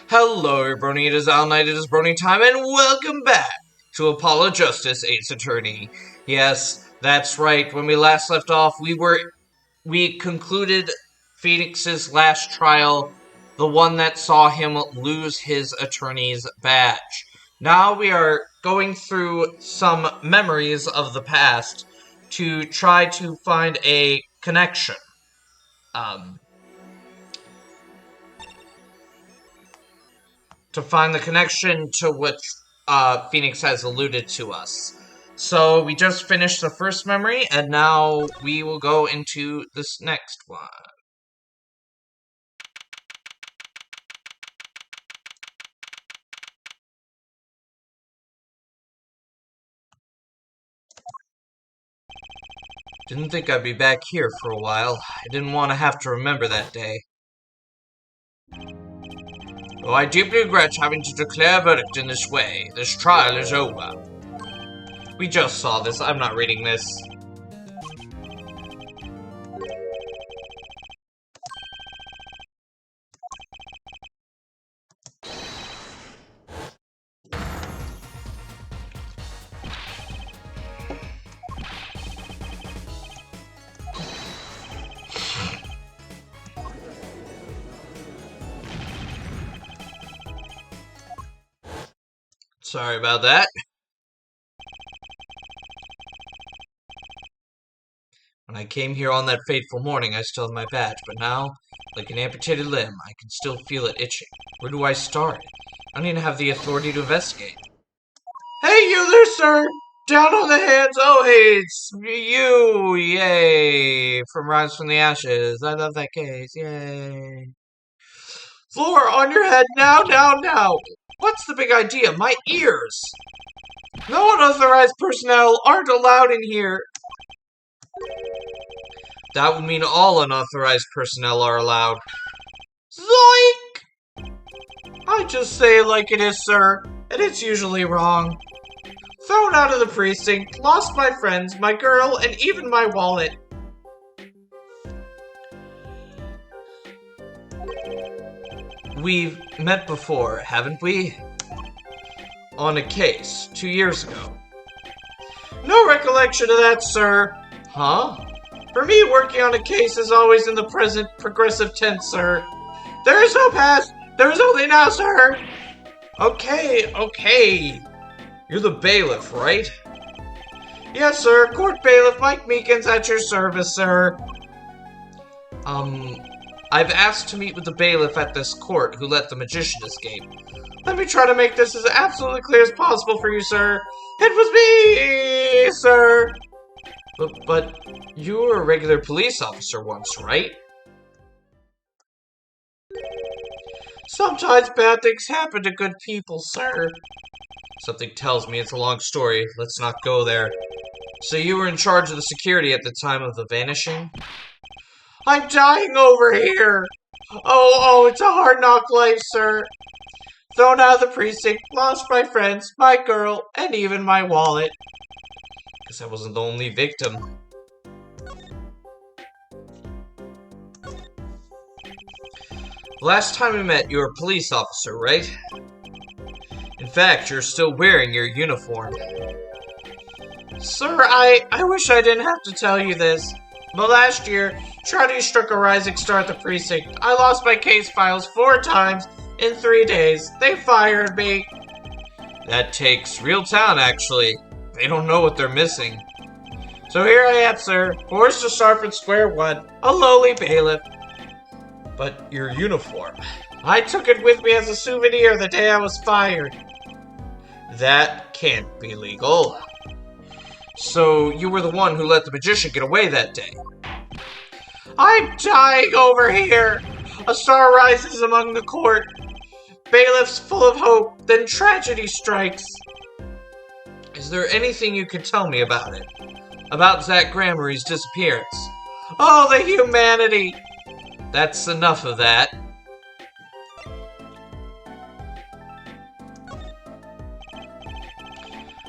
Hello, everybody. It is Al Knight. It is Brony time, and welcome back to Apollo Justice, Ace Attorney. Yes, that's right. When we last left off, we concluded Phoenix's last trial, the one that saw him lose his attorney's badge. Now we are going through some memories of the past to try to find a connection. To find the connection to which Phoenix has alluded to us. So we just finished the first memory, and now we will go into this next one. Didn't think I'd be back here for a while. I didn't want to have to remember that day. Though I deeply regret having to declare a verdict in this way, this trial is over. We just saw this. I'm not reading this. Sorry about that. When I came here on that fateful morning, I still had my badge, but now, like an amputated limb, I can still feel it itching. Where do I start? I don't even have the authority to investigate. Hey, you there, sir! Down on the hands! Oh, hey, it's you! Yay! From Rise from the Ashes. I love that case. Yay. Floor on your head now, now, now! What's the big idea? My ears! No unauthorized personnel aren't allowed in here! That would mean all unauthorized personnel are allowed. Zoink! I just say it like it is, sir, and it's usually wrong. Thrown out of the precinct, lost my friends, my girl, and even my wallet. We've met before, haven't we? On a case, 2 years ago. No recollection of that, sir. Huh? For me, working on a case is always in the present progressive tense, sir. There is no past. There is only now, sir. Okay. You're the bailiff, right? Yes, sir. Court bailiff Mike Meekins at your service, sir. I've asked to meet with the bailiff at this court who let the magician escape. Let me try to make this as absolutely clear as possible for you, sir. It was me, sir. But you were a regular police officer once, right? Sometimes bad things happen to good people, sir. Something tells me it's a long story. Let's not go there. So you were in charge of the security at the time of the vanishing? I'm dying over here! Oh, it's a hard knock life, sir. Thrown out of the precinct, lost my friends, my girl, and even my wallet. Guess I wasn't the only victim. Last time we met, you were a police officer, right? In fact, you're still wearing your uniform. Sir, I wish I didn't have to tell you this, but last year, tragedy struck a rising star at the precinct. I lost my case files 4 times in 3 days. They fired me. That takes real talent, actually. They don't know what they're missing. So here I am, sir, forced to start from square one, a lowly bailiff. But your uniform. I took it with me as a souvenir the day I was fired. That can't be legal. So you were the one who let the magician get away that day. I'm dying over here. A star rises among the court. Bailiffs full of hope, then tragedy strikes. Is there anything you could tell me about it? About Zach Gramarie's disappearance? Oh, the humanity! That's enough of that.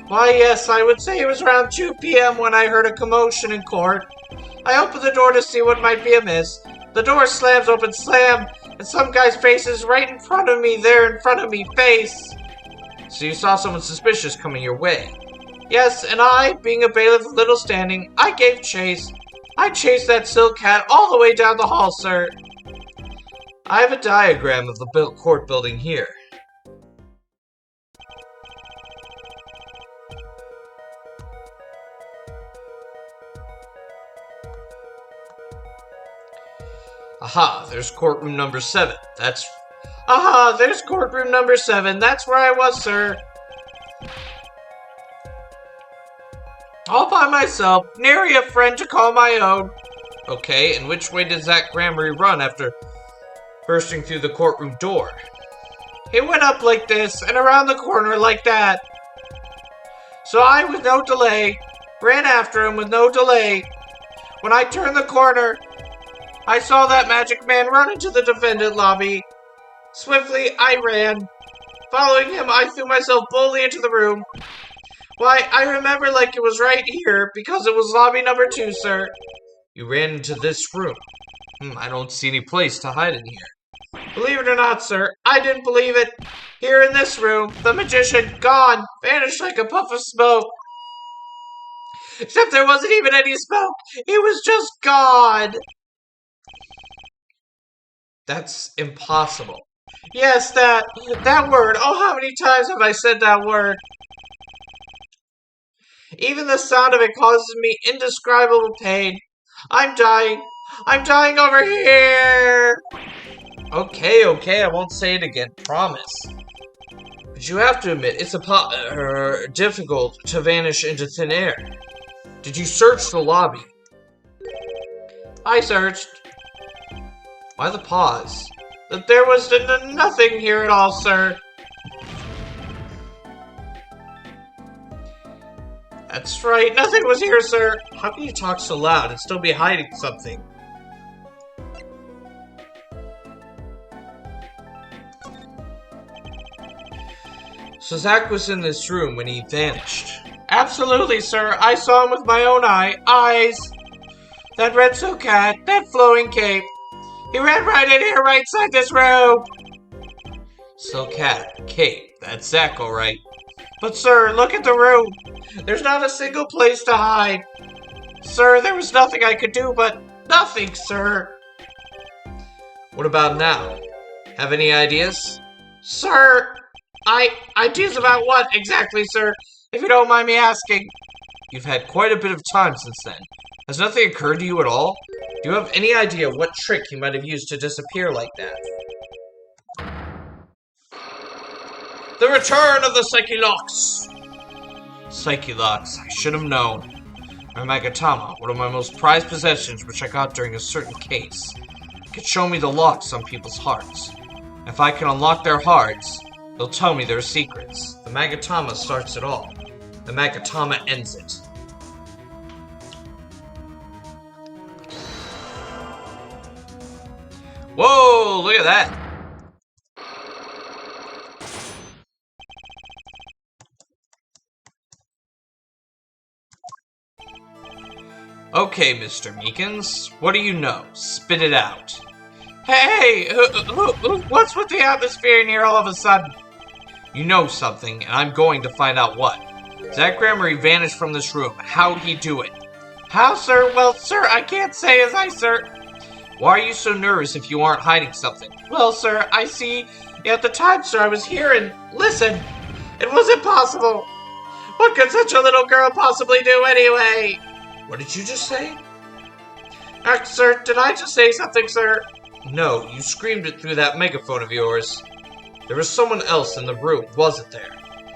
Why, yes, I would say it was around 2 p.m. when I heard a commotion in court. I opened the door to see what might be amiss. The door slams open, slam, and some guy's face is right in front of me, there in front of me, face. So you saw someone suspicious coming your way? Yes, and I, being a bailiff of little standing, I gave chase. I chased that silk cat all the way down the hall, sir. I have a diagram of the court building here. Aha, there's courtroom number 7. Aha, there's courtroom number 7. That's where I was, sir. All by myself, nary a friend to call my own. Okay, and which way did Zach Gramery run after bursting through the courtroom door? He went up like this, and around the corner like that. So I, with no delay, ran after him with no delay. When I turned the corner, I saw that magic man run into the defendant lobby. Swiftly, I ran. Following him, I threw myself boldly into the room. Why, I remember like it was right here, because it was lobby number 2, sir. You ran into this room. I don't see any place to hide in here. Believe it or not, sir, I didn't believe it. Here in this room, the magician, gone, vanished like a puff of smoke. Except there wasn't even any smoke. He was just gone. That's impossible. Yes, that word. Oh, how many times have I said that word? Even the sound of it causes me indescribable pain. I'm dying. I'm dying over here. Okay, I won't say it again. Promise. But you have to admit, it's difficult to vanish into thin air. Did you search the lobby? I searched. Why the pause? There was nothing here at all, sir. That's right, nothing was here, sir. How can you talk so loud and still be hiding something? So Zach was in this room when he vanished. Absolutely, sir. I saw him with my own eyes. That red silk cat, that flowing cape. He ran right in here, right inside this room. Silk cat, cape. That's Zach, all right. But, sir, look at the room. There's not a single place to hide. Sir, there was nothing I could do, but nothing, sir. What about now? Have any ideas? Sir, ideas about what exactly, sir? If you don't mind me asking. You've had quite a bit of time since then. Has nothing occurred to you at all? Do you have any idea what trick you might have used to disappear like that? The return of the Psyche-Locks! Psyche-Locks, I should have known. My Magatama, one of my most prized possessions which I got during a certain case. It could show me the locks on people's hearts. If I can unlock their hearts, they'll tell me their secrets. The Magatama starts it all. The Magatama ends it. Whoa, look at that. Okay, Mr. Meekins, what do you know? Spit it out. Hey, what's with the atmosphere in here all of a sudden? You know something, and I'm going to find out what. Zach Gramery vanished from this room. How'd he do it? How, sir? Well, sir, I can't say as I, sir. Why are you so nervous if you aren't hiding something? Well, sir, I see. At the time, sir, I was here and listen. It was impossible. What could such a little girl possibly do anyway? What did you just say? Sir, did I just say something, sir? No, you screamed it through that megaphone of yours. There was someone else in the room, wasn't there?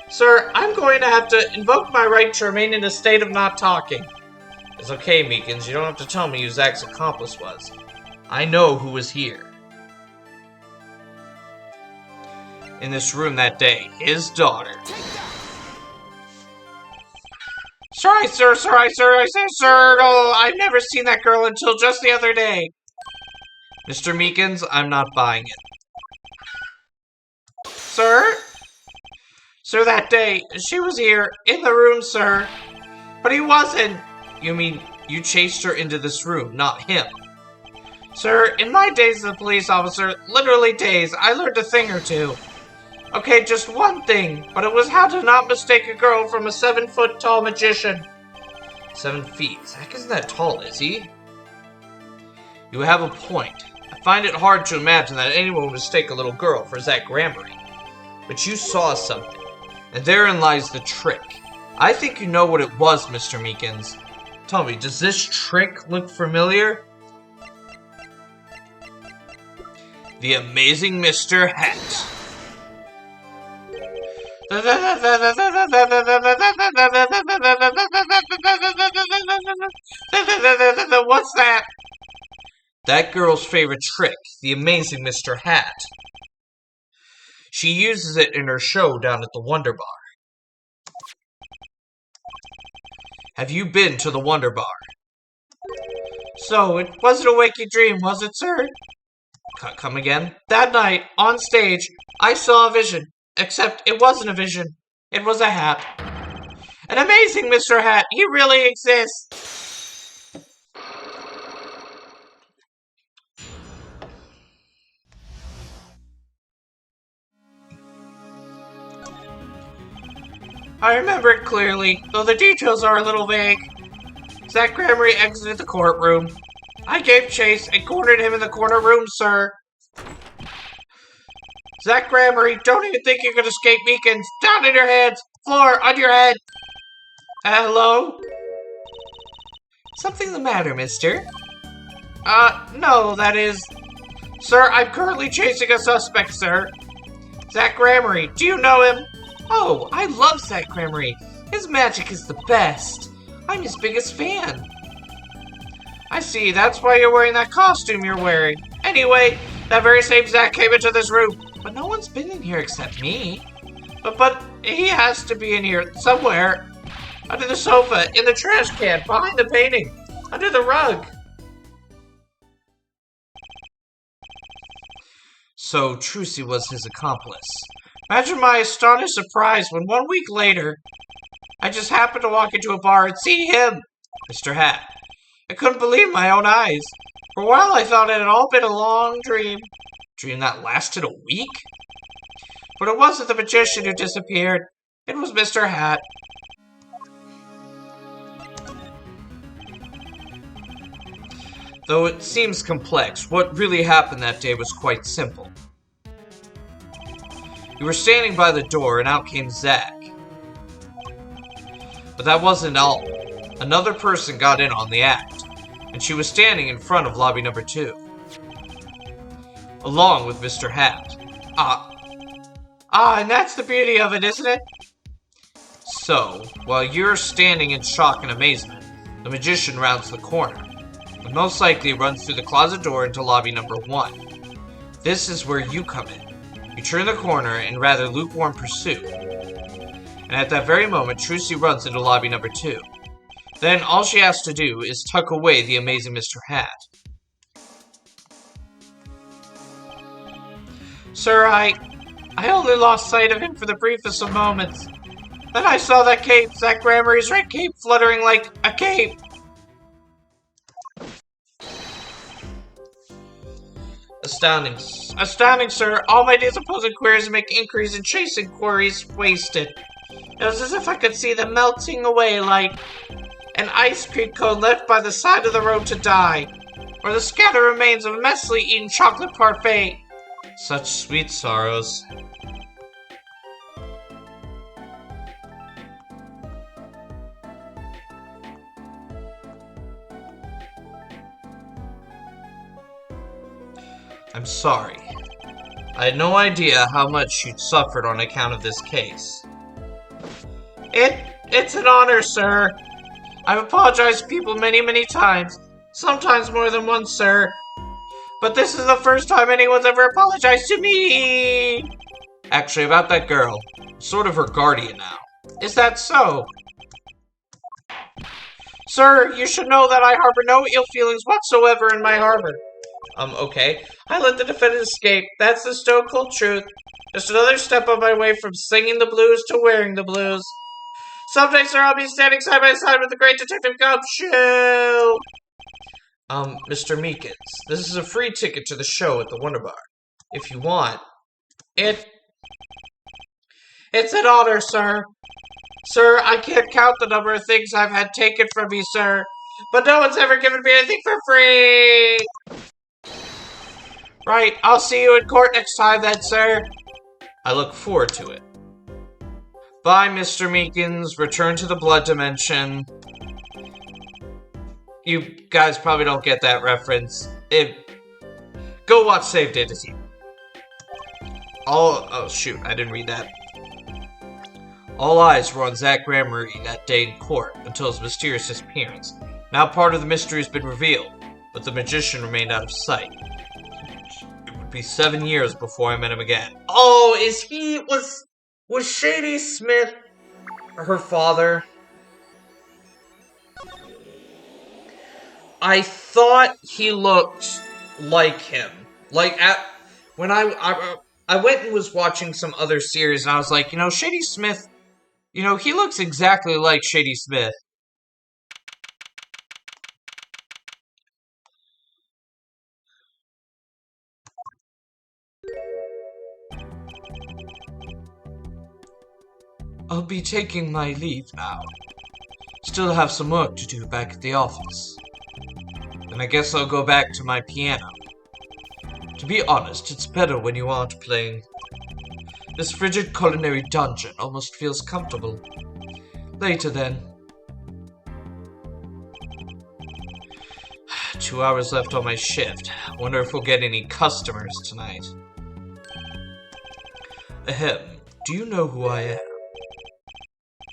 Sir, I'm going to have to invoke my right to remain in a state of not talking. It's okay, Meekins. You don't have to tell me who Zach's accomplice was. I know who was here. In this room that day, his daughter. Sorry, sir, oh, I've never seen that girl until just the other day. Mr. Meekins, I'm not buying it. Sir? Sir, that day, she was here, in the room, sir. But he wasn't. You mean, you chased her into this room, not him. Sir, in my days as a police officer, literally days, I learned a thing or two. Okay, just one thing, but it was how to not mistake a girl from a 7-foot tall magician. 7 feet. Zach isn't that tall, is he? You have a point. I find it hard to imagine that anyone would mistake a little girl for Zach Grammarly. But you saw something, and therein lies the trick. I think you know what it was, Mr. Meekins. Tell me, does this trick look familiar? The amazing Mr. Hat. What's that? That girl's favorite trick, the amazing Mr. Hat. She uses it in her show down at the Wonder Bar. Have you been to the Wonder Bar? So, it wasn't a waking dream, was it, sir? Come again? That night, on stage, I saw a vision. Except it wasn't a vision. It was a hat. An amazing Mr. Hat. He really exists. I remember it clearly, though the details are a little vague. Zach Grammarly exited the courtroom. I gave chase and cornered him in the corner room, sir. Zach Grammarly, don't even think you can escape Meekins. Down in your hands! Floor, on your head! Hello? Something the matter, mister? No, that is... Sir, I'm currently chasing a suspect, sir. Zach Grammarly, do you know him? Oh, I love Zach Grammarly. His magic is the best. I'm his biggest fan. I see, that's why you're wearing that costume you're wearing. Anyway, that very same Zach came into this room. But no one's been in here except me. But he has to be in here somewhere. Under the sofa, in the trash can, behind the painting, under the rug. So Trucy was his accomplice. Imagine my astonished surprise when 1 week later, I just happened to walk into a bar and see him, Mr. Hat. I couldn't believe my own eyes. For a while I thought it had all been a long dream. Dream that lasted a week? But it wasn't the magician who disappeared. It was Mr. Hat. Though it seems complex, what really happened that day was quite simple. You were standing by the door and out came Zach. But that wasn't all. Another person got in on the act, and she was standing in front of lobby number 2. Along with Mr. Hat. And that's the beauty of it, isn't it? So, while you're standing in shock and amazement, the magician rounds the corner, and most likely runs through the closet door into lobby number 1. This is where you come in. You turn the corner in rather lukewarm pursuit, and at that very moment, Trucy runs into lobby number 2. Then all she has to do is tuck away the amazing Mr. Hat. Sir, I only lost sight of him for the briefest of moments. Then I saw that cape, Zach Grammarly's red cape, fluttering like a cape. Astounding, sir. All my days of posing queries and making inquiries and chasing queries wasted. It was as if I could see them melting away like an ice cream cone left by the side of the road to die, or the scattered remains of a messily eaten chocolate parfait. Such sweet sorrows. I'm sorry. I had no idea how much you'd suffered on account of this case. It's an honor, sir. I've apologized to people many times. Sometimes more than once, sir. But this is the first time anyone's ever apologized to me! Actually, about that girl. I'm sort of her guardian now. Is that so? Sir, you should know that I harbor no ill feelings whatsoever in my harbor. Okay. I let the defendant escape. That's the stone-cold truth. Just another step on my way from singing the blues to wearing the blues. Someday, sir, I'll be standing side by side with the great Detective Gumshoe! Mr. Meekins, this is a free ticket to the show at the Wonder Bar. If you want. It's an honor, sir. Sir, I can't count the number of things I've had taken from me, sir. But no one's ever given me anything for free! Right, I'll see you in court next time then, sir. I look forward to it. Bye, Mr. Meekins. Return to the blood dimension. You guys probably don't get that reference. Go watch Save Data Team. Oh shoot, I didn't read that. All eyes were on Zach Gramarye that day in court until his mysterious disappearance. Now part of the mystery has been revealed, but the magician remained out of sight. It would be 7 years before I met him again. Oh, was Shady Smith her father? I thought he looked like him. When I went and was watching some other series, and I was like, Shady Smith, he looks exactly like Shady Smith. I'll be taking my leave now. Still have some work to do back at the office. Then I guess I'll go back to my piano. To be honest, it's better when you aren't playing. This frigid culinary dungeon almost feels comfortable. Later then. 2 hours left on my shift. Wonder if we'll get any customers tonight. Ahem, do you know who I am?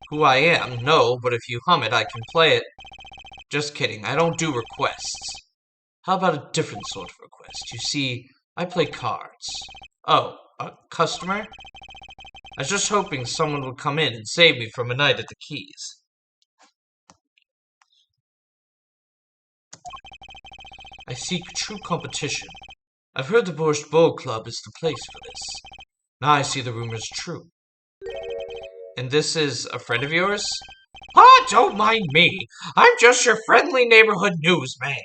Who I am? No, but if you hum it, I can play it. Just kidding, I don't do requests. How about a different sort of request? You see, I play cards. Oh, a customer? I was just hoping someone would come in and save me from a night at the Keys. I seek true competition. I've heard the Borscht Bowl Club is the place for this. Now I see the rumor's true. And this is a friend of yours? Ah, don't mind me. I'm just your friendly neighborhood newsman.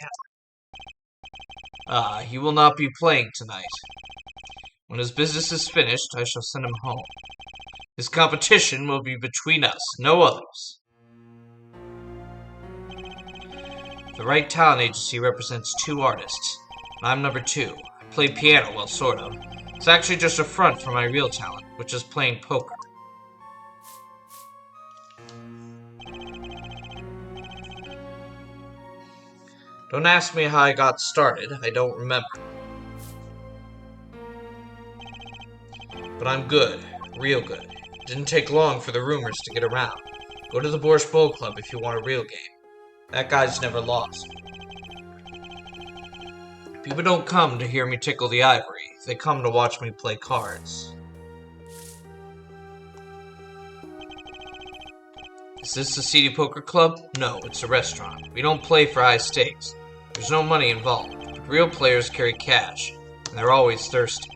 He will not be playing tonight. When his business is finished, I shall send him home. His competition will be between us, no others. The Right Talent Agency represents 2 artists. I'm number 2. I play piano, well, sort of. It's actually just a front for my real talent, which is playing poker. Don't ask me how I got started, I don't remember. But I'm good, real good. It didn't take long for the rumors to get around. Go to the Borscht Bowl Club if you want a real game. That guy's never lost. People don't come to hear me tickle the ivory. They come to watch me play cards. Is this the Seedy Poker Club? No, it's a restaurant. We don't play for high stakes. There's no money involved, but real players carry cash, and they're always thirsty.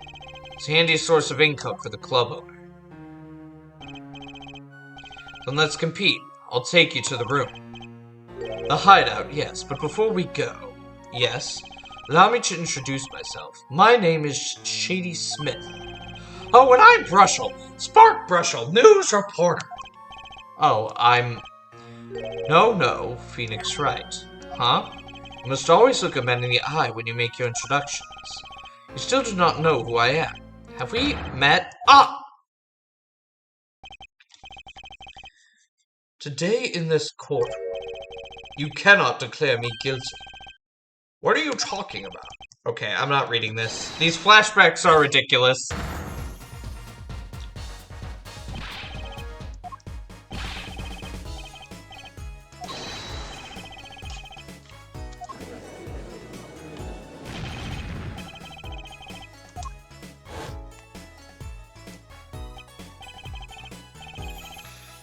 It's a handy source of income for the club owner. Then let's compete. I'll take you to the room. The hideout, yes, but before we go... Yes? Allow me to introduce myself. My name is Shady Smith. Oh, and I'm Brushel. Spark Brushel, news reporter. Oh, I'm... No, Phoenix Wright. Huh? You must always look a man in the eye when you make your introductions. You still do not know who I am. Have we met? Ah! Today in this courtroom, you cannot declare me guilty. What are you talking about? Okay, I'm not reading this. These flashbacks are ridiculous.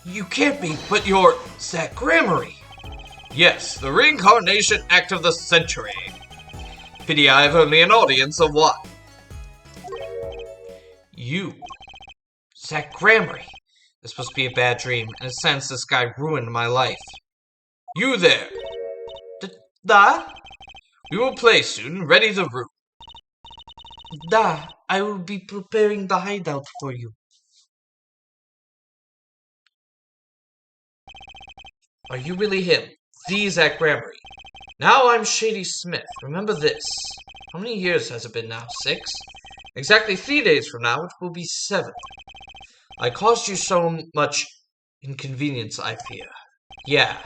You can't be, but you're Zach Gramarye. Yes, the reincarnation act of the century. Pity I have only an audience of one. You. Zach Gramarye. This must be a bad dream. In a sense, this guy ruined my life. You there. We will play soon. Ready the room. Da, I will be preparing the hideout for you. Are you really him? The Zach Gramery. Now I'm Shady Smith. Remember this. How many years has it been now? 6? Exactly 3 days from now, it will be 7. I caused you so much inconvenience, I fear. Yeah,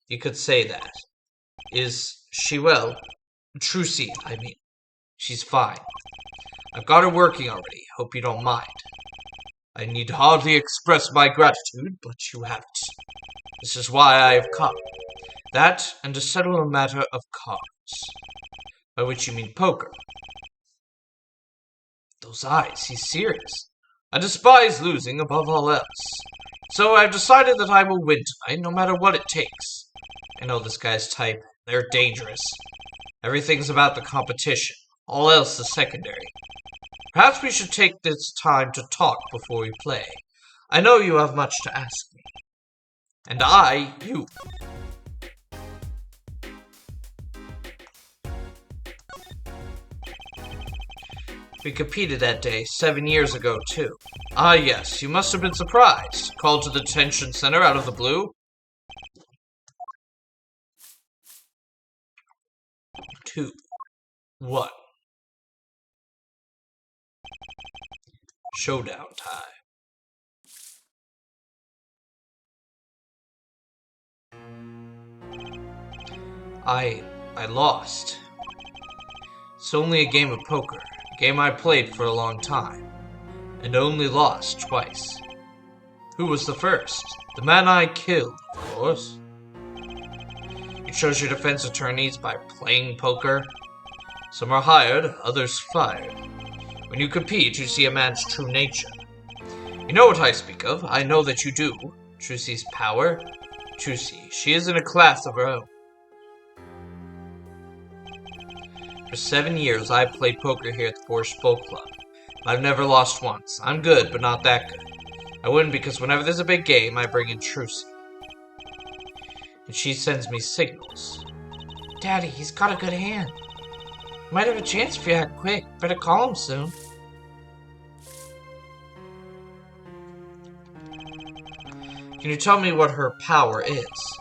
you could say that. Is she well? Trucy, I mean. She's fine. I've got her working already. Hope you don't mind. I need hardly express my gratitude, but you haven't. This is why I have come. That, and to settle a matter of cards. By which you mean poker. Those eyes, he's serious. I despise losing above all else. So I've decided that I will win tonight, no matter what it takes. I know this guy's type. They're dangerous. Everything's about the competition. All else is secondary. Perhaps we should take this time to talk before we play. I know you have much to ask me. And I, you. We competed that day 7 years ago, too. Ah, yes, you must have been surprised. Called to the detention center out of the blue. 2, 1. Showdown time. I lost. It's only a game of poker. A game I played for a long time. And only lost twice. Who was the first? The man I killed, of course. You chose your defense attorneys by playing poker. Some are hired, others fired. When you compete, you see a man's true nature. You know what I speak of. I know that you do. Trucy's power. Trucy, she is in a class of her own. For 7 years, I've played poker here at the Forest Folk Club. I've never lost once. I'm good, but not that good. I win because whenever there's a big game, I bring in Trucy. And she sends me signals. Daddy, he's got a good hand. Might have a chance if you act quick. Better call him soon. Can you tell me what her power is?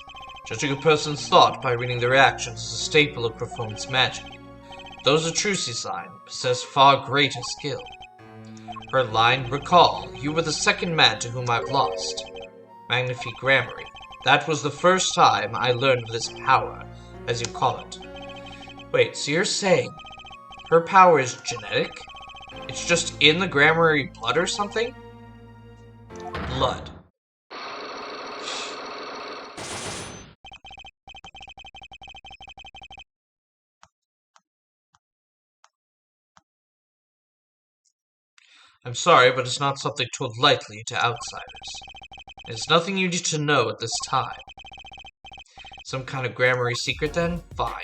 Judging a person's thought by reading their reactions is a staple of performance magic. Those of Trucy's line possess far greater skill. Her line, recall, you were the second man to whom I've lost. Magnifique Gramery. That was the first time I learned of this power, as you call it. Wait, so you're saying her power is genetic? It's just in the Gramery blood or something? Blood. I'm sorry, but it's not something told lightly to outsiders. It's nothing you need to know at this time. Some kind of Gramery secret then? Fine.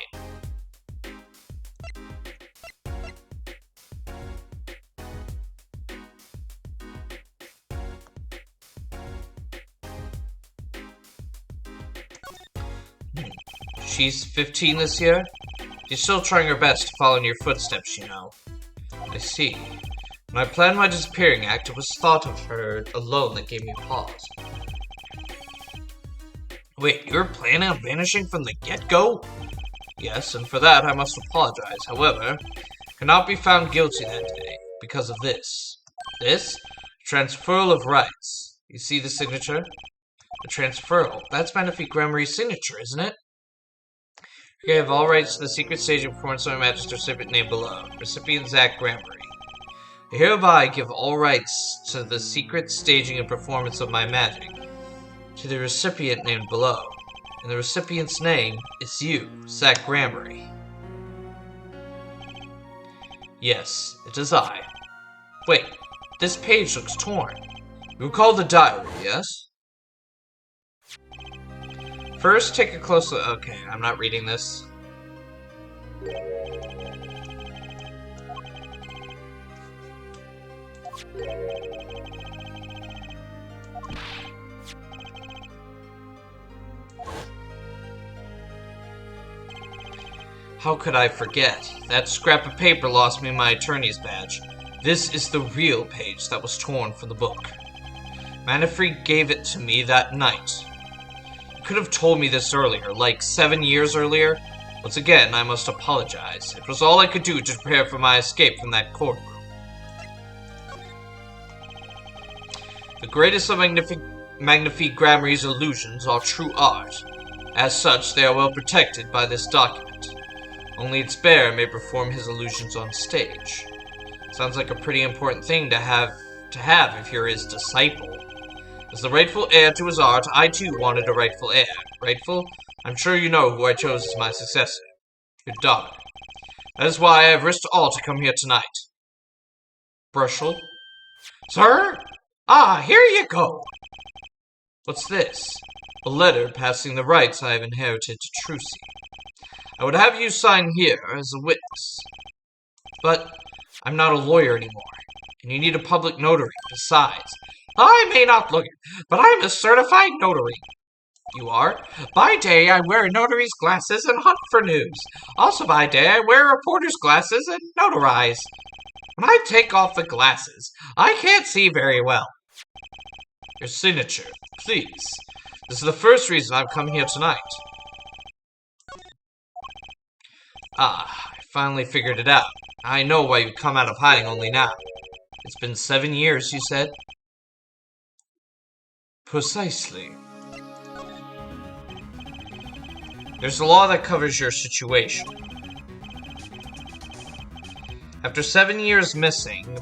She's 15 this year? She's still trying her best to follow in your footsteps, you know. I see. When I planned my disappearing act, it was thought of her alone that gave me pause. Wait, you're planning on vanishing from the get-go? Yes, and for that I must apologize. However, cannot be found guilty that day because of this. This? Transferal of rights. You see the signature? The transferal. That's Magnifique Gramery's signature, isn't it? Okay, I have all rights to the secret stage of performance of my Majesty's recipient named below. Recipient Zach Gramery. I hereby give all rights to the secret staging and performance of my magic to the recipient named below. And the recipient's name is you, Zach Gramery. Yes, it is I. Wait, this page looks torn. You recall the diary, yes? First, take a close look. Okay, I'm not reading this. How could I forget? That scrap of paper lost me my attorney's badge. This is the real page that was torn from the book. Manfred gave it to me that night. You could have told me this earlier, like 7 years earlier. Once again, I must apologize. It was all I could do to prepare for my escape from that courtroom. The greatest of Magnifique Gramarye's illusions are true art. As such, they are well protected by this document. Only its bearer may perform his illusions on stage. Sounds like a pretty important thing to have if you're his disciple. As the rightful heir to his art, I too wanted a rightful heir. Rightful? I'm sure you know who I chose as my successor. Your daughter. That is why I have risked all to come here tonight. Brushel? Sir? Ah, here you go! What's this? A letter passing the rights I have inherited to Trilogy. I would have you sign here as a witness. But I'm not a lawyer anymore, and you need a public notary. Besides, I may not look it, but I'm a certified notary. You are? By day, I wear a notary's glasses and hunt for news. Also by day, I wear a reporter's glasses and notarize. When I take off the glasses, I can't see very well. Your signature, please. This is the first reason I've come here tonight. Ah, I finally figured it out. I know why you'd come out of hiding only now. It's been 7 years, you said? Precisely. There's a law that covers your situation. After 7 years, missing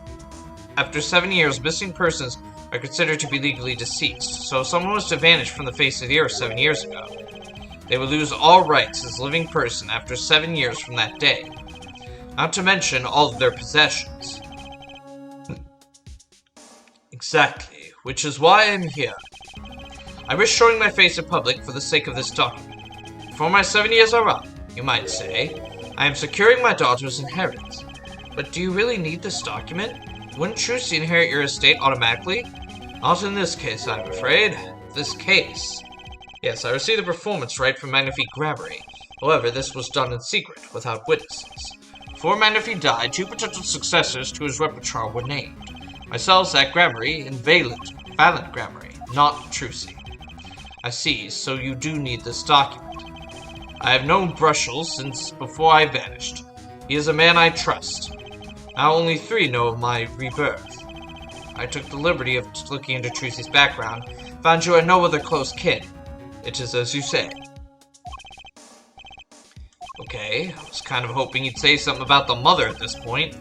persons are considered to be legally deceased. So if someone was to vanish from the face of the earth 7 years ago, they would lose all rights as a living person after 7 years from that day. Not to mention all of their possessions. Exactly, which is why I'm here. I risk showing my face in public for the sake of this document. Before my 7 years are up, you might say, I am securing my daughter's inheritance. But do you really need this document? Wouldn't Trilogy inherit your estate automatically? Not in this case, I'm afraid. This case. Yes, I received the performance right from Magnifique Gramarye. However, this was done in secret, without witnesses. Before Magnifique died, 2 potential successors to his repertoire were named. Myself, Zach Gramarye, and Valent Gramarye, not Trilogy. I see, so you do need this document. I have known Brushel since before I vanished. He is a man I trust. Now only 3 know of my rebirth. I took the liberty of looking into Trilogy's background, found you had no other close kin. It is as you say. Okay, I was kind of hoping you'd say something about the mother at this point.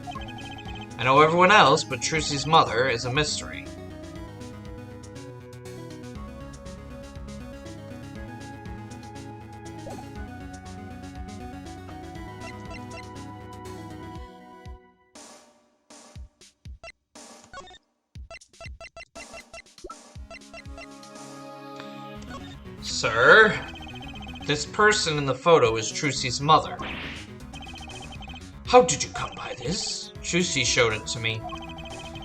I know everyone else, but Trilogy's mother is a mystery. Sir, this person in the photo is Trilogy's mother. How did you come by this? Trilogy showed it to me.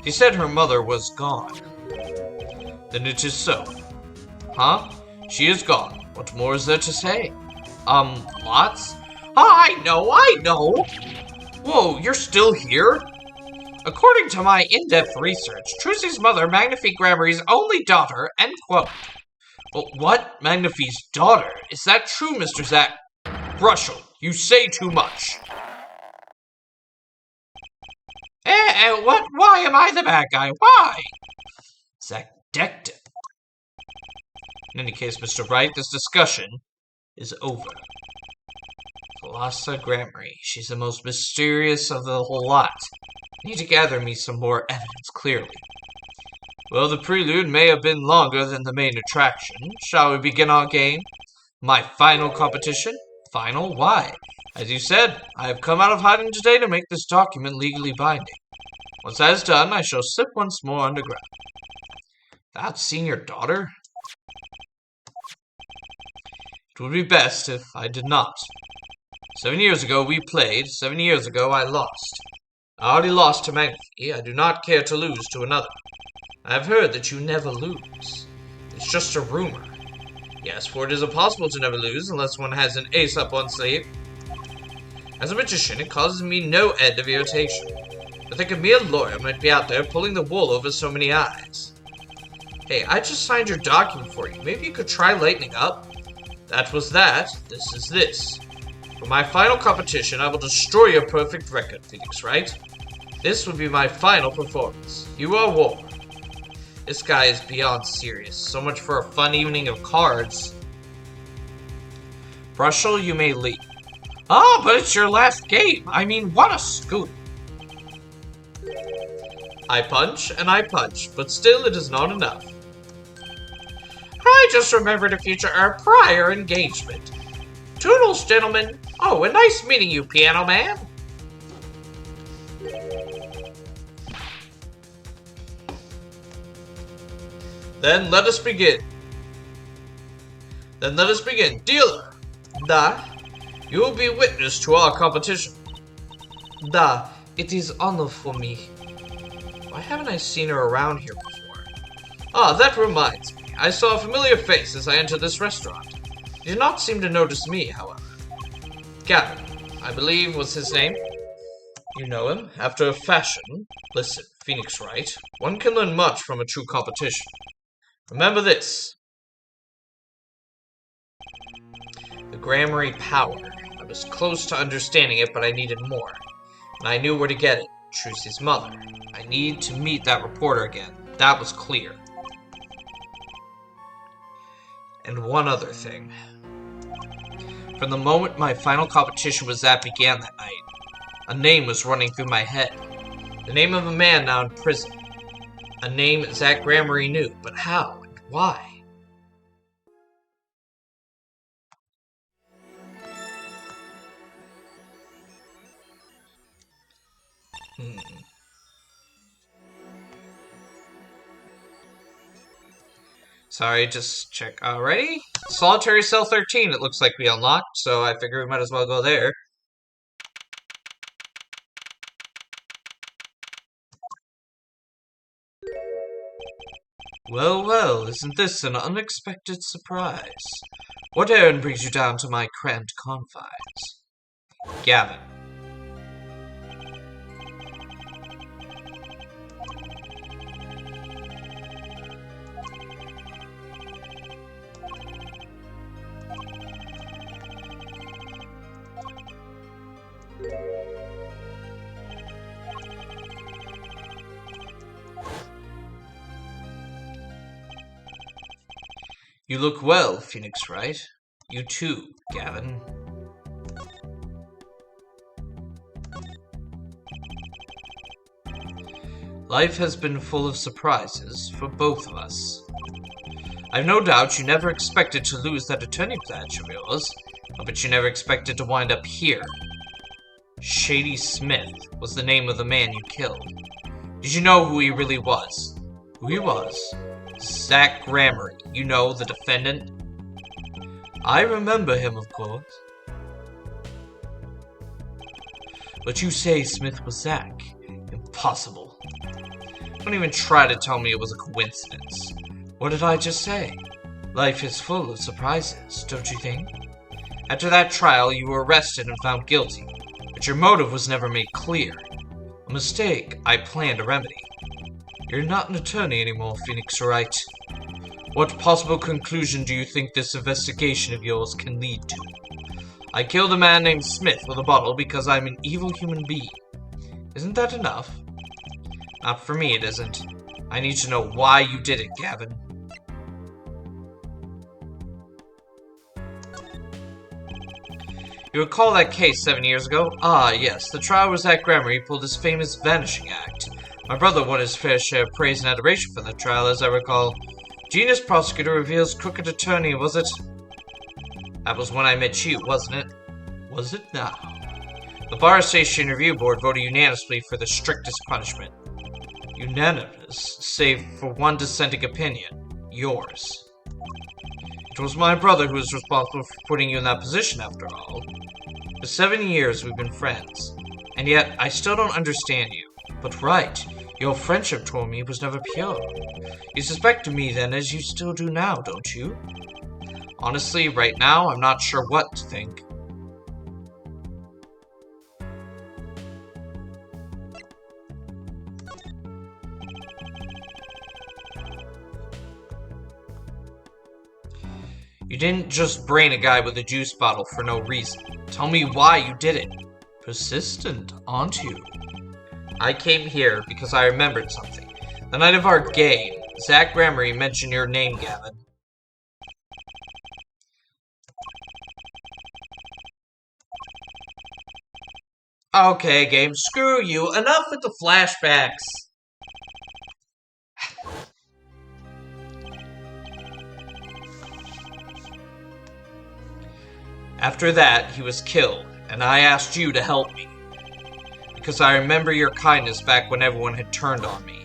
She said her mother was gone. Then it is so. Huh? She is gone. What more is there to say? Lots? I know! Whoa, you're still here? According to my in-depth research, Trilogy's mother, Magnifique Gramarye's only daughter, end quote. Well, what? Magnifique's daughter? Is that true, Mr. Zach? Brushel, you say too much. What? Why am I the bad guy? Why? Zach decked it. In any case, Mr. Wright, this discussion is over. Thalassa Gramarye, she's the most mysterious of the whole lot. I need to gather me some more evidence clearly. Well, the prelude may have been longer than the main attraction. Shall we begin our game? My final competition? Final? Why? As you said, I have come out of hiding today to make this document legally binding. Once that is done, I shall slip once more underground. Without seeing your daughter? It would be best if I did not. 7 years ago we played. 7 years ago I lost. I already lost to Magnifique. I do not care to lose to another. I have heard that you never lose. It's just a rumor. Yes, for it is impossible to never lose unless one has an ace up one's sleeve. As a magician, it causes me no end of irritation. I think a mere lawyer might be out there pulling the wool over so many eyes. Hey, I just signed your document for you. Maybe you could try lightening up? That was that. This is this. For my final competition, I will destroy your perfect record, Phoenix Wright. This will be my final performance. You are warned. This guy is beyond serious. So much for a fun evening of cards. Brushel, you may leave. Oh, but it's your last game. I mean, what a scoop. I punch and I punch, but still it is not enough. I just remembered a future our prior engagement. Toodles, gentlemen. Oh, and nice meeting you, Piano Man. Then let us begin. Dealer. Da. You will be witness to our competition. Da. It is honor for me. Why haven't I seen her around here before? Ah, that reminds me. I saw a familiar face as I entered this restaurant. He did not seem to notice me, however. Gavin, I believe was his name. You know him, after a fashion. Listen, Phoenix Wright, one can learn much from a true competition. Remember this. The Grammary power. I was close to understanding it, but I needed more. And I knew where to get it. Trucy's mother. I need to meet that reporter again. That was clear. And one other thing. From the moment my final competition was at began that night, a name was running through my head. The name of a man now in prison. A name Zach Grammary knew, but how and why? Sorry, just check. Alrighty. Solitary Cell 13, it looks like we unlocked, so I figure we might as well go there. Well, well, isn't this an unexpected surprise? What errand brings you down to my cramped confines? Gavin. You look well, Phoenix Wright. You too, Gavin. Life has been full of surprises for both of us. I've no doubt you never expected to lose that attorney badge of yours, but you never expected to wind up here. Shady Smith was the name of the man you killed. Did you know who he really was? Who he was? Zach Grammary, you know, the defendant. I remember him, of course. But you say Smith was Zach. Impossible. Don't even try to tell me it was a coincidence. What did I just say? Life is full of surprises, don't you think? After that trial, you were arrested and found guilty, but your motive was never made clear. A mistake I plan to remedy. You're not an attorney anymore, Phoenix Wright. What possible conclusion do you think this investigation of yours can lead to? I killed a man named Smith with a bottle because I'm an evil human being. Isn't that enough? Not for me, it isn't. I need to know why you did it, Gavin. You recall that case 7 years ago? Ah, yes. The trial was at Grammary pulled his famous Vanishing Act. My brother won his fair share of praise and adoration for that trial, as I recall. Genius prosecutor reveals crooked attorney, was it? That was when I met you, wasn't it? Was it now? The Bar Station Review Board voted unanimously for the strictest punishment. Unanimous, save for one dissenting opinion. Yours. It was my brother who was responsible for putting you in that position, after all. For 7 years we've been friends, and yet I still don't understand you. But right, your friendship toward me was never pure. You suspected me then as you still do now, don't you? Honestly, right now, I'm not sure what to think. You didn't just brain a guy with a juice bottle for no reason. Tell me why you did it. Persistent, aren't you? I came here because I remembered something. The night of our game, Zach Gramery mentioned your name, Gavin. Okay, game, screw you. Enough with the flashbacks. After that, he was killed, and I asked you to help me. Because I remember your kindness back when everyone had turned on me.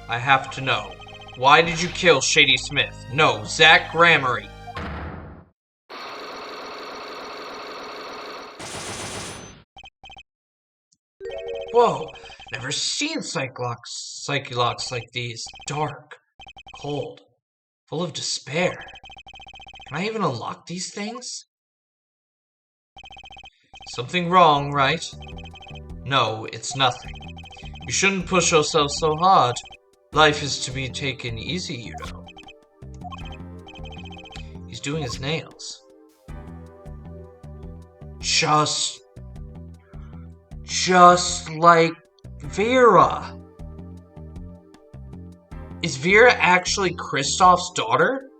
I have to know. Why did you kill Shady Smith? No, Zach Gramery. Whoa, never seen Psychologs like these. Dark, cold, full of despair. Can I even unlock these things? Something wrong, right? No, it's nothing. You shouldn't push yourself so hard. Life is to be taken easy, you know. He's doing his nails. Just like Vera. Is Vera actually Kristoff's daughter?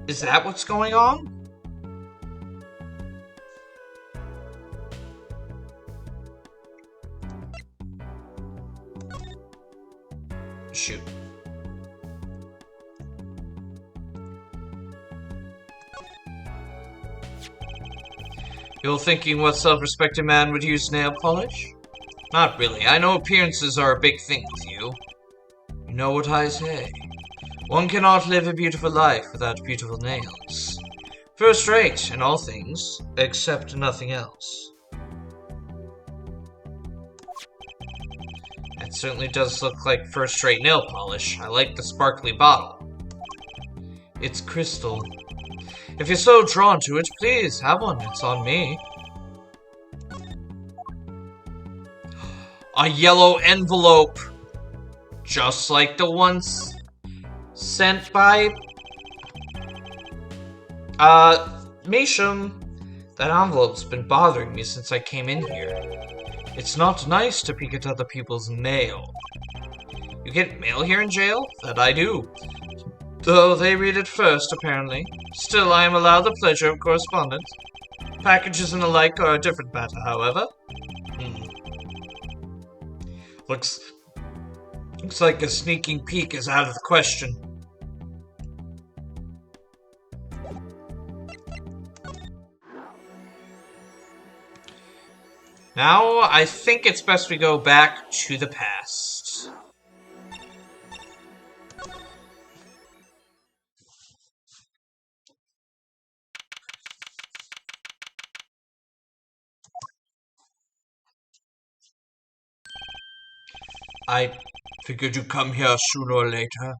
Is that what's going on? Shoot. You're thinking what self-respecting man would use nail polish? Not really. I know appearances are a big thing with you. You know what I say. One cannot live a beautiful life without beautiful nails. First rate in all things, except nothing else. That certainly does look like first-rate nail polish. I like the sparkly bottle. It's crystal. If you're so drawn to it, please have one. It's on me. A yellow envelope. Just like the ones sent by Misham. That envelope's been bothering me since I came in here. It's not nice to peek at other people's mail. You get mail here in jail? That I do. Though they read it first, apparently. Still, I am allowed the pleasure of correspondence. Packages and the like are a different matter, however. Looks like a sneaking peek is out of the question. Now, I think it's best we go back to the past. I figured you'd come here sooner or later.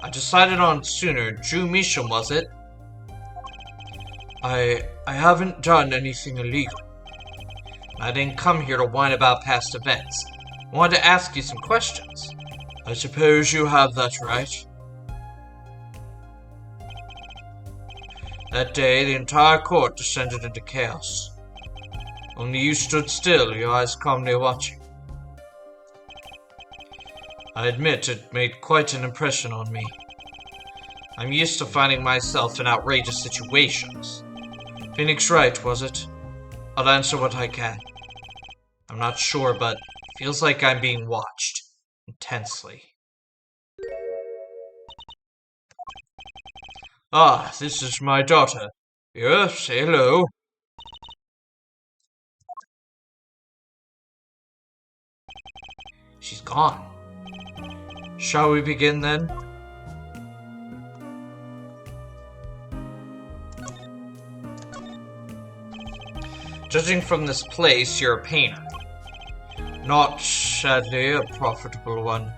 I decided on sooner. Drew Misham, was it? I haven't done anything illegal. I didn't come here to whine about past events. I wanted to ask you some questions. I suppose you have that right. That day, the entire court descended into chaos. Only you stood still, your eyes calmly watching. I admit it made quite an impression on me. I'm used to finding myself in outrageous situations. Phoenix right, was it? I'll answer what I can. I'm not sure, but it feels like I'm being watched. Intensely. Ah, this is my daughter. Yes, hello. She's gone. Shall we begin then? Judging from this place, you're a painter. Not, sadly, a profitable one.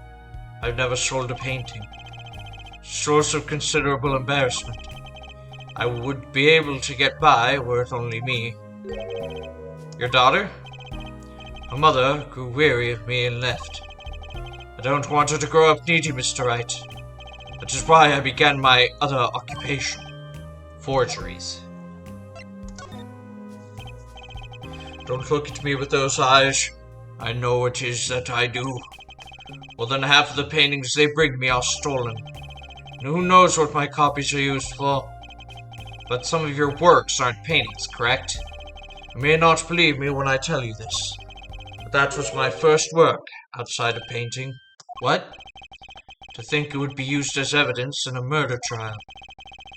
I've never sold a painting. Source of considerable embarrassment. I would be able to get by were it only me. Your daughter? Her mother grew weary of me and left. I don't want her to grow up needy, Mr. Wright. That is why I began my other occupation. Forgeries. Don't look at me with those eyes. I know what it is that I do. More than half of the paintings they bring me are stolen. And who knows what my copies are used for? But some of your works aren't paintings, correct? You may not believe me when I tell you this, but that was my first work outside of painting. What? To think it would be used as evidence in a murder trial.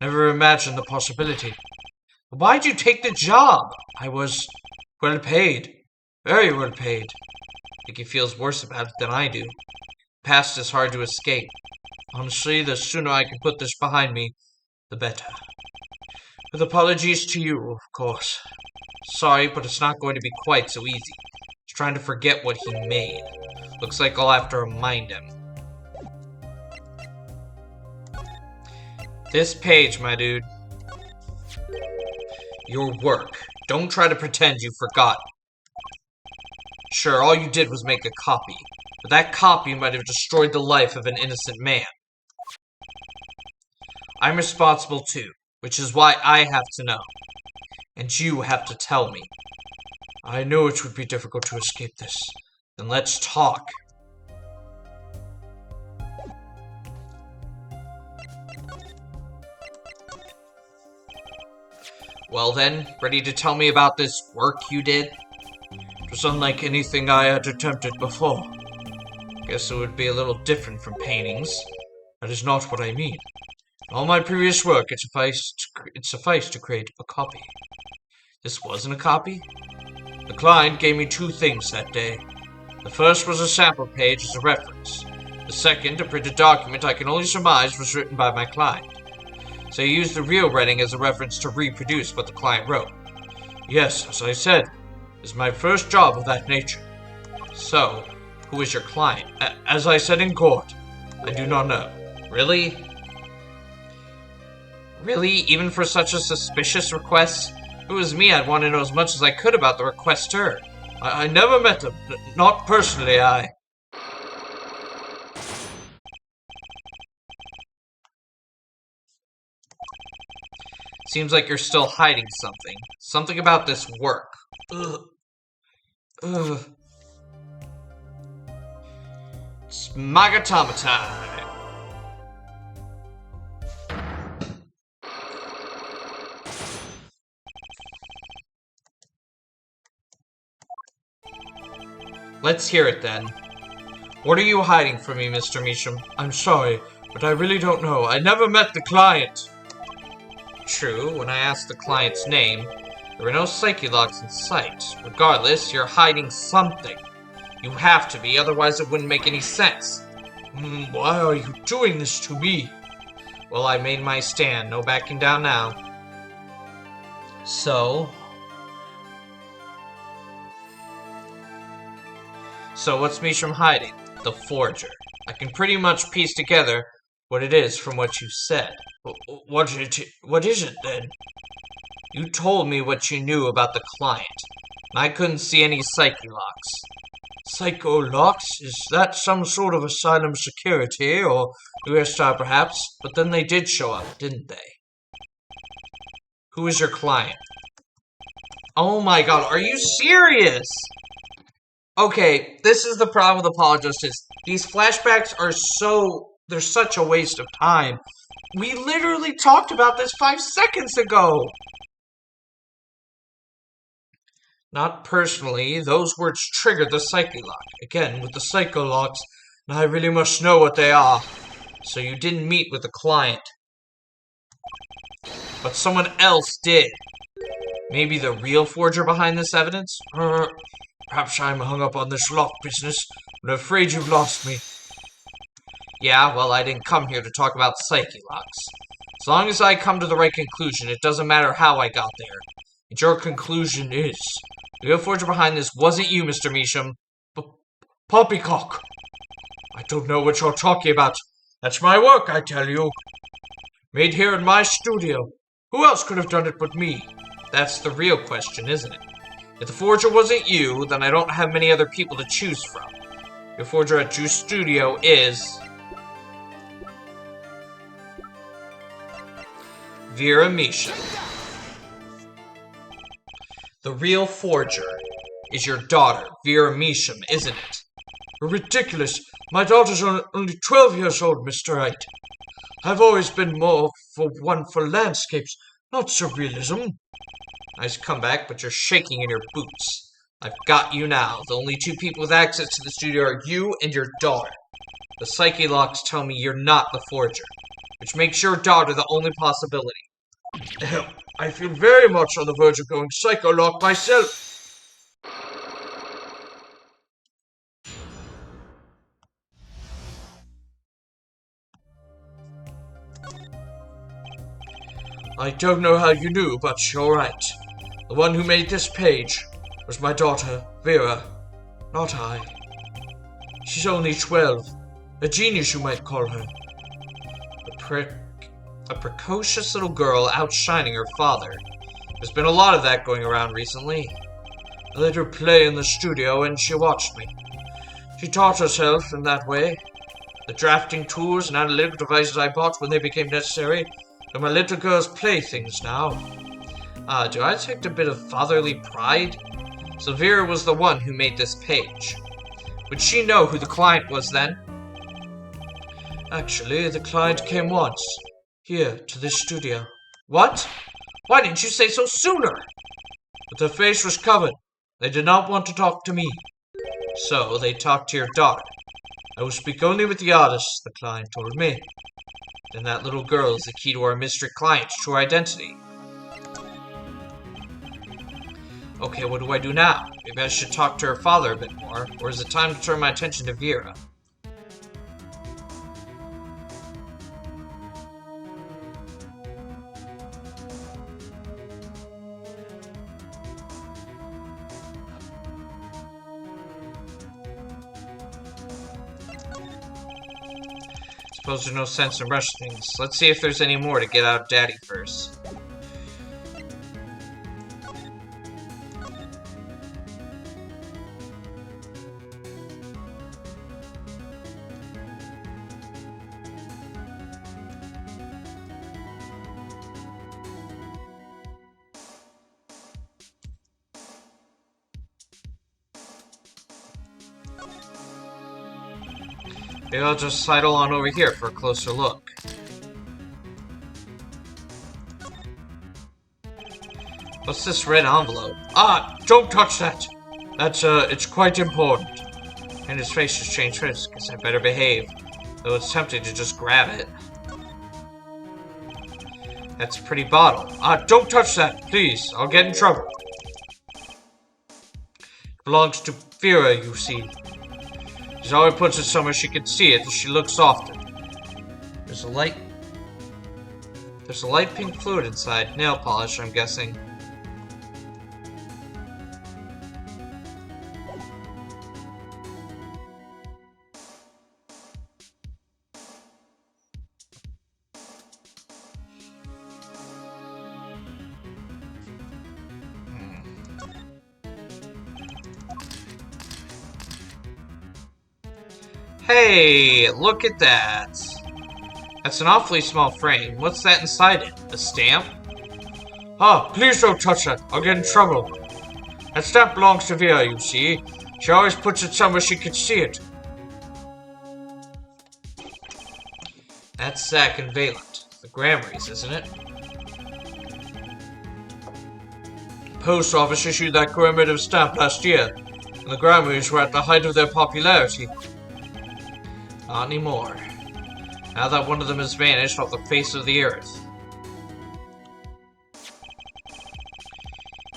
Never imagined the possibility. Why'd you take the job? I was well paid. Very well paid. I think he feels worse about it than I do. The past is hard to escape. Honestly, the sooner I can put this behind me, the better. With apologies to you, of course. Sorry, but it's not going to be quite so easy. He's trying to forget what he made. Looks like I'll have to remind him. This page, my dude. Your work. Don't try to pretend you forgot. Sure, all you did was make a copy, but that copy might have destroyed the life of an innocent man. I'm responsible too, which is why I have to know. And you have to tell me. I knew it would be difficult to escape this. Then let's talk. Well then, ready to tell me about this work you did? It was unlike anything I had attempted before. Guess it would be a little different from paintings. That is not what I mean. In all my previous work, it sufficed to create a copy. This wasn't a copy? The client gave me two things that day. The first was a sample page as a reference. The second, a printed document I can only surmise was written by my client. So he used the real writing as a reference to reproduce what the client wrote. Yes, as I said, this is my first job of that nature. So, who is your client? As I said in court, I do not know. Really? Really? Even for such a suspicious request? If it was me, I'd want to know as much as I could about the requestor. I never met him. Not personally, Seems like you're still hiding something. Something about this work. Ugh. Ugh. It's Magatama time. Let's hear it then. What are you hiding from me, Mr. Measham? I'm sorry, but I really don't know. I never met the client. True, when I asked the client's name, there were no psyche locks in sight. Regardless, you're hiding something. You have to be, otherwise it wouldn't make any sense. Why are you doing this to me? Well, I made my stand. No backing down now. So, what's Measham hiding? The forger. I can pretty much piece together what it is from what you said. What is it, then? You told me what you knew about the client, and I couldn't see any psyche locks. Psycho locks? Is that some sort of asylum security, or USR perhaps? But then they did show up, didn't they? Who is your client? Oh my god, are you serious? Okay, this is the problem with apologists. These flashbacks are they're such a waste of time. We literally talked about this 5 seconds ago. Not personally, those words triggered the psyche lock. Again, with the psycho locks, and I really must know what they are. So you didn't meet with the client. But someone else did. Maybe the real forger behind this evidence? Perhaps I'm hung up on this lock business, but I'm afraid you've lost me. Yeah, well, I didn't come here to talk about psyche locks. As long as I come to the right conclusion, it doesn't matter how I got there. And your conclusion is, the real forger behind this wasn't you, Mr. Measham. Poppycock. I don't know what you're talking about. That's my work, I tell you. Made here in my studio. Who else could have done it but me? That's the real question, isn't it? If the forger wasn't you, then I don't have many other people to choose from. Your forger at Juice Studio is... Vera Measham. The real forger is your daughter, Vera Measham, isn't it? Ridiculous. My daughter's only 12 years old, Mr. Wright. I've always been more for landscapes, not surrealism. Nice comeback, but you're shaking in your boots. I've got you now. The only two people with access to the studio are you and your daughter. The psyche locks tell me you're not the forger, which makes your daughter the only possibility. I feel very much on the verge of going psycho-lock myself. I don't know how you knew, but you're right. The one who made this page was my daughter, Vera, not I. She's only 12. A genius, you might call her. A precocious little girl outshining her father. There's been a lot of that going around recently. I let her play in the studio and she watched me. She taught herself in that way. The drafting tools and analytical devices I bought when they became necessary are my little girl's playthings now. Do I detect a bit of fatherly pride? So Vera was the one who made this page. Would she know who the client was then? Actually, the client came once. Here, to this studio. What? Why didn't you say so sooner? But their face was covered. They did not want to talk to me. So, they talked to your daughter. I will speak only with the artist, the client told me. Then that little girl is the key to our mystery client's true identity. Okay, what do I do now? Maybe I should talk to her father a bit more, or is it time to turn my attention to Vera? Suppose there's no sense in rushing things. Let's see if there's any more to get out of Daddy first. Maybe I'll just sidle on over here for a closer look. What's this red envelope? Ah, don't touch that! That's, it's quite important. And his face has changed face, guess I better behave. Though it's tempting to just grab it. That's a pretty bottle. Ah, don't touch that, please. I'll get in trouble. It belongs to Vera, you see. She always puts it somewhere she can see it, and she looks often. There's a light pink fluid inside. Nail polish, I'm guessing. Hey, look at that. That's an awfully small frame. What's that inside it? A stamp? Ah, please don't touch that. I'll get in trouble. That stamp belongs to Vera, you see. She always puts it somewhere she can see it. That's Zack and Valent. The Grammarys, isn't it? The post office issued that commemorative stamp last year, and the Grammarys were at the height of their popularity. Not anymore. Now that one of them has vanished off the face of the earth.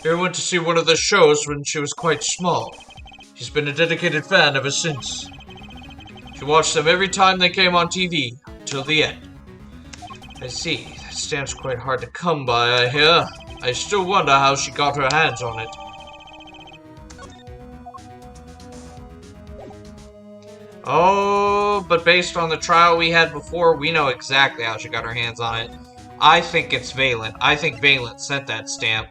Vera went to see one of the shows when she was quite small. She's been a dedicated fan ever since. She watched them every time they came on TV, till the end. I see. That stamp's quite hard to come by, I hear. I still wonder how she got her hands on it. Oh, but based on the trial we had before, we know exactly how she got her hands on it. I think it's Valen. I think Valen sent that stamp.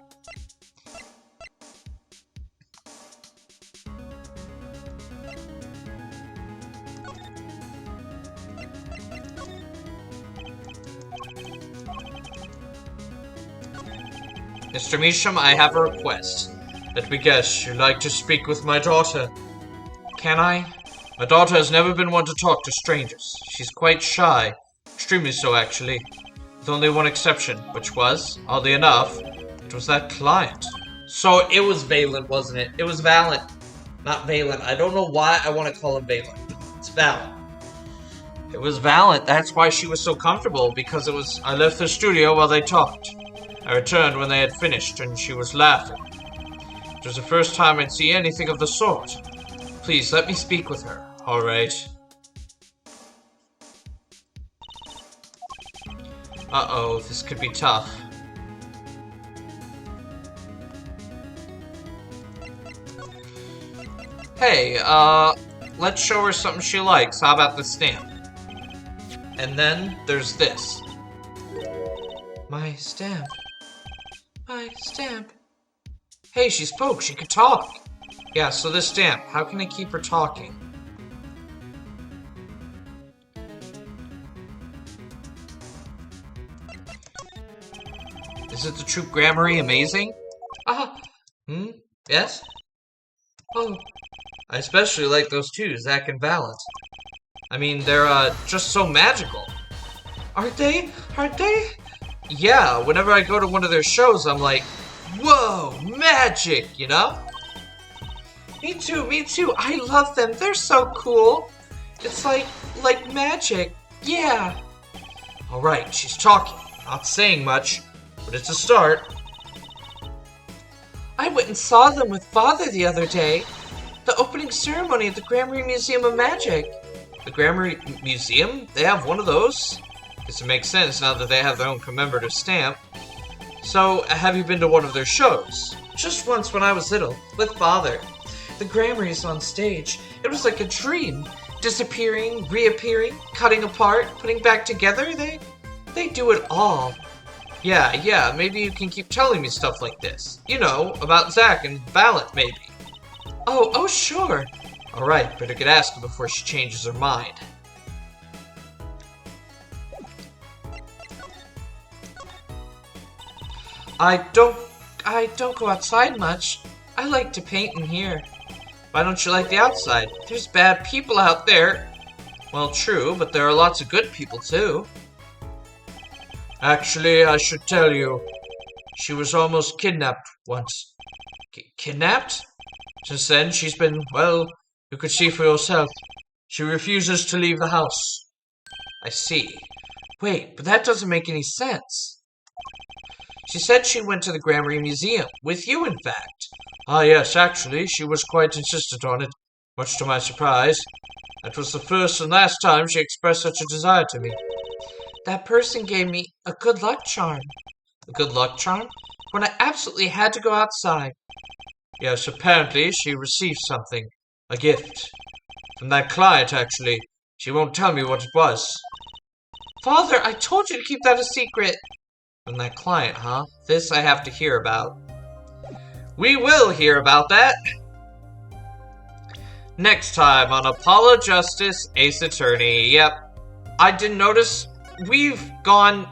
Mr. Measham, I have a request. Let me guess, you'd like to speak with my daughter. Can I? My daughter has never been one to talk to strangers. She's quite shy. Extremely so, actually. With only one exception, which was, oddly enough, it was that client. So it was Valen, wasn't it? It was Valen. Not Valen. I don't know why I want to call him Valen. It's Valen. It was Valen. That's why she was so comfortable, because it was... I left the studio while they talked. I returned when they had finished, and she was laughing. It was the first time I'd see anything of the sort. Please, let me speak with her. All right. Uh-oh, this could be tough. Hey, let's show her something she likes. How about the stamp? And then there's this. My stamp. My stamp. Hey, she spoke. She could talk. Yeah, so this stamp. How can I keep her talking? Is it the true Grammary amazing? Yes? Oh, I especially like those two, Zach and Valent. I mean, they're, just so magical. Aren't they? Aren't they? Yeah, whenever I go to one of their shows, I'm like, whoa, magic, you know? Me too, me too. I love them. They're so cool. It's like magic. Yeah. Alright, she's talking. Not saying much, but it's a start. I went and saw them with Father the other day. The opening ceremony at the Grammary Museum of Magic. The Grammary Museum? They have one of those? Guess it makes sense now that they have their own commemorative stamp. So, have you been to one of their shows? Just once when I was little, with Father. The Grammary's on stage. It was like a dream. Disappearing, reappearing, cutting apart, putting back together. They do it all. Yeah, maybe you can keep telling me stuff like this. You know, about Zach and Valent, maybe. Oh, sure. Alright, better get asking before she changes her mind. I don't go outside much. I like to paint in here. Why don't you like the outside? There's bad people out there. Well, true, but there are lots of good people, too. Actually, I should tell you, she was almost kidnapped once. Kidnapped? Since then, she's been, well, you could see for yourself. She refuses to leave the house. I see. Wait, but that doesn't make any sense. She said she went to the Grammary Museum, with you, in fact. Ah, yes, actually, she was quite insistent on it, much to my surprise. That was the first and last time she expressed such a desire to me. That person gave me a good luck charm. A good luck charm? When I absolutely had to go outside. Yes, apparently she received something. A gift. From that client, actually. She won't tell me what it was. Father, I told you to keep that a secret. From that client, huh? This I have to hear about. We will hear about that. Next time on Apollo Justice, Ace Attorney. Yep. I didn't notice we've gone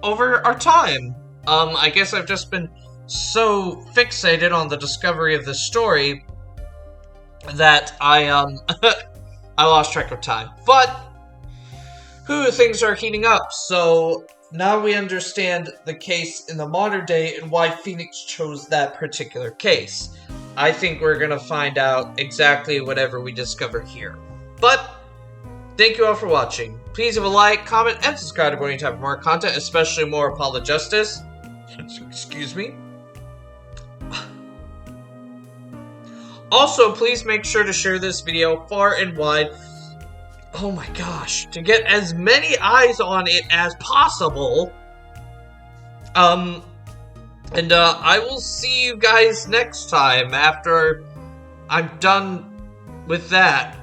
over our time. I guess I've just been so fixated on the discovery of this story that I I lost track of time. But things are heating up, so now we understand the case in the modern day and why Phoenix chose that particular case. I think we're gonna find out exactly whatever we discover here. But thank you all for watching. Please leave a like, comment, and subscribe to any type of more content, especially more Apollo Justice. Excuse me. Also, please make sure to share this video far and wide. Oh my gosh, to get as many eyes on it as possible. And I will see you guys next time after I'm done with that.